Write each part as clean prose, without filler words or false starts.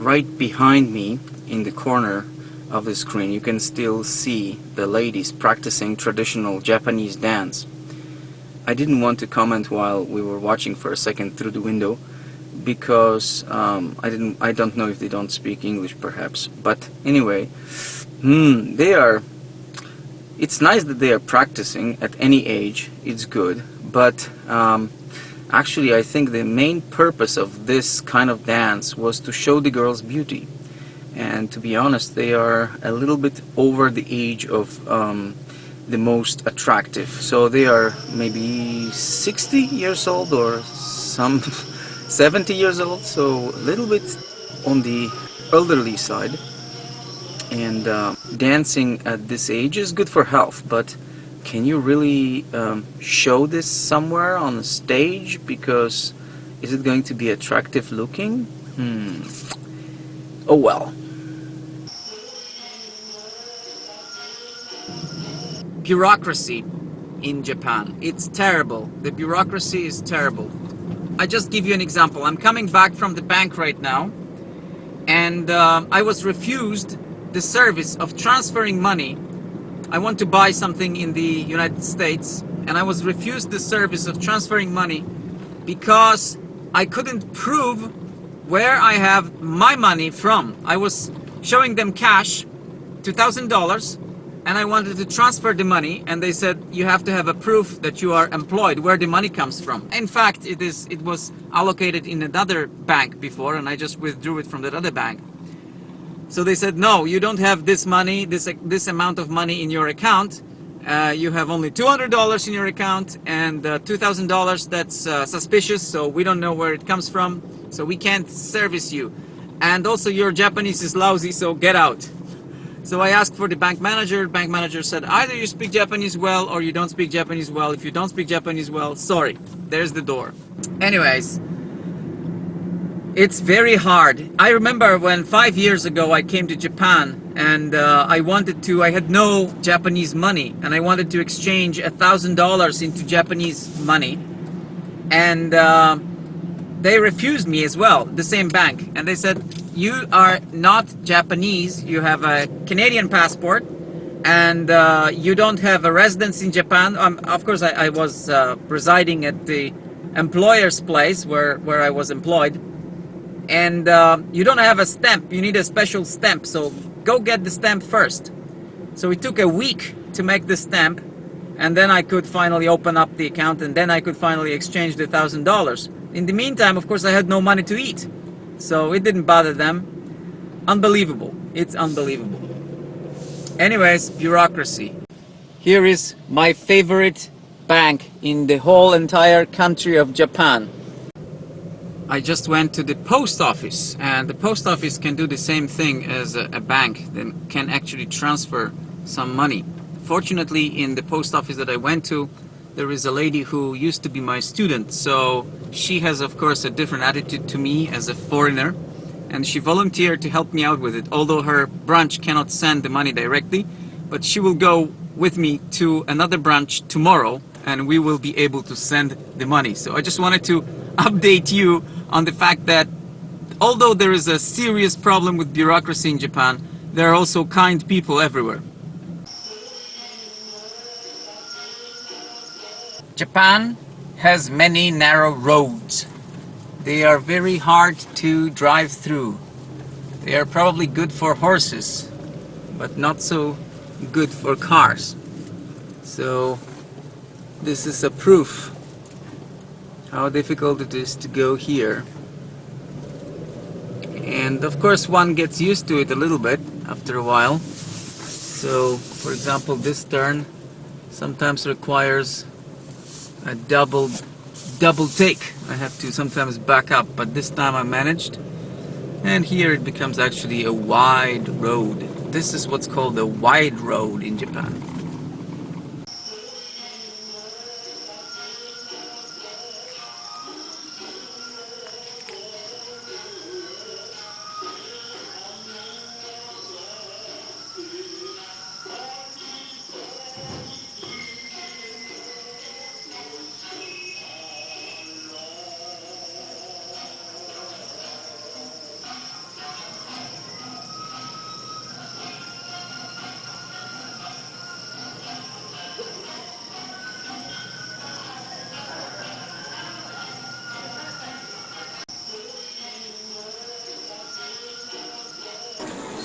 right behind me in the corner of the screen you can still see the ladies practicing traditional Japanese dance. I didn't want to comment while we were watching for a second through the window because I don't know if they don't speak English perhaps, but anyway, it's nice that they are practicing at any age. It's good, but actually I think the main purpose of this kind of dance was to show the girls beauty, and to be honest they are a little bit over the age of the most attractive, so they are maybe 60 years old or some 70 years old, so a little bit on the elderly side. And dancing at this age is good for health, but can you really show this somewhere on a stage? Because is it going to be attractive looking? Oh well. Bureaucracy in Japan. It's terrible. The bureaucracy is terrible. I just give you an example. I'm coming back from the bank right now, and I was refused the service of transferring money. I want to buy something in the United States, and I was refused the service of transferring money because I couldn't prove where I have my money from. I was showing them cash, $2,000, and I wanted to transfer the money, and they said you have to have a proof that you are employed, where the money comes from. In fact, it was allocated in another bank before, and I just withdrew it from that other bank. So they said, no, you don't have this money, this amount of money in your account. You have only $200 in your account, and $2,000, that's suspicious, so we don't know where it comes from, so we can't service you. And also your Japanese is lousy, so get out. So I asked for the bank manager. Bank manager said, either you speak Japanese well or you don't speak Japanese well. If you don't speak Japanese well, sorry, there's the door. Anyways, it's very hard. I remember when 5 years ago I came to Japan, and I had no Japanese money, and I wanted to exchange $1,000 into Japanese money, and they refused me as well, the same bank, and they said, you are not Japanese, you have a Canadian passport, and you don't have a residence in Japan. Of course, I was residing at the employer's place where I was employed, and you don't have a stamp, you need a special stamp, so go get the stamp first. So it took a week to make the stamp, and then I could finally open up the account, and then I could finally exchange the $1,000. In the meantime, of course, I had no money to eat, so it didn't bother them. Unbelievable. It's unbelievable. Anyways, bureaucracy. Here is my favorite bank in the whole entire country of Japan. I just went to the post office, and the post office can do the same thing as a bank. They can actually transfer some money. Fortunately, in the post office that I went to, there is a lady who used to be my student, so she has of course a different attitude to me as a foreigner, and she volunteered to help me out with it, although her branch cannot send the money directly, but she will go with me to another branch tomorrow, and we will be able to send the money. So I just wanted to update you on the fact that although there is a serious problem with bureaucracy in Japan, there are also kind people everywhere. Japan has many narrow roads. They are very hard to drive through. They are probably good for horses, but not so good for cars. So this is a proof how difficult it is to go here. And of course one gets used to it a little bit after a while. So for example, this turn sometimes requires a double take. I have to sometimes back up, but this time I managed. And here it becomes actually a wide road. This is what's called a wide road in Japan.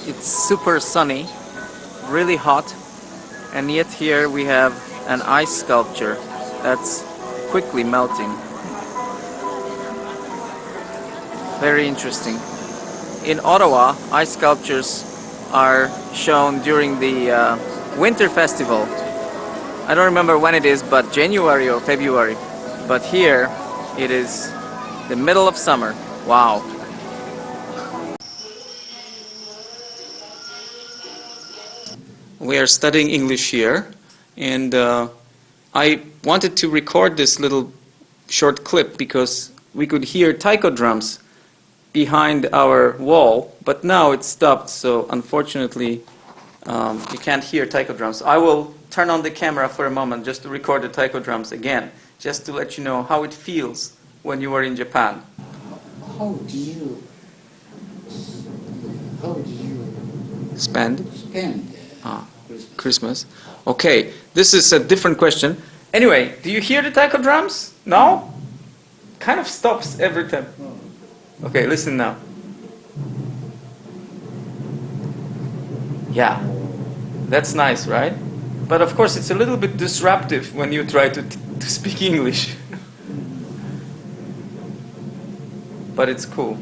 It's super sunny, really hot, and yet here we have an ice sculpture that's quickly melting. Very interesting. In Ottawa, ice sculptures are shown during the winter festival. I don't remember when it is, but January or February. But here it is the middle of summer. Wow. We are studying English here, and I wanted to record this little short clip because we could hear taiko drums behind our wall, but now it's stopped, so unfortunately you can't hear taiko drums. I will turn on the camera for a moment just to record the taiko drums again, just to let you know how it feels when you are in Japan. How do you Spend spend Christmas? Okay, this is a different question. Anyway, do you hear the taiko drums? No? Kind of stops every time. Okay, listen now. Yeah, that's nice, right? But of course it's a little bit disruptive when you try to speak English. But it's cool.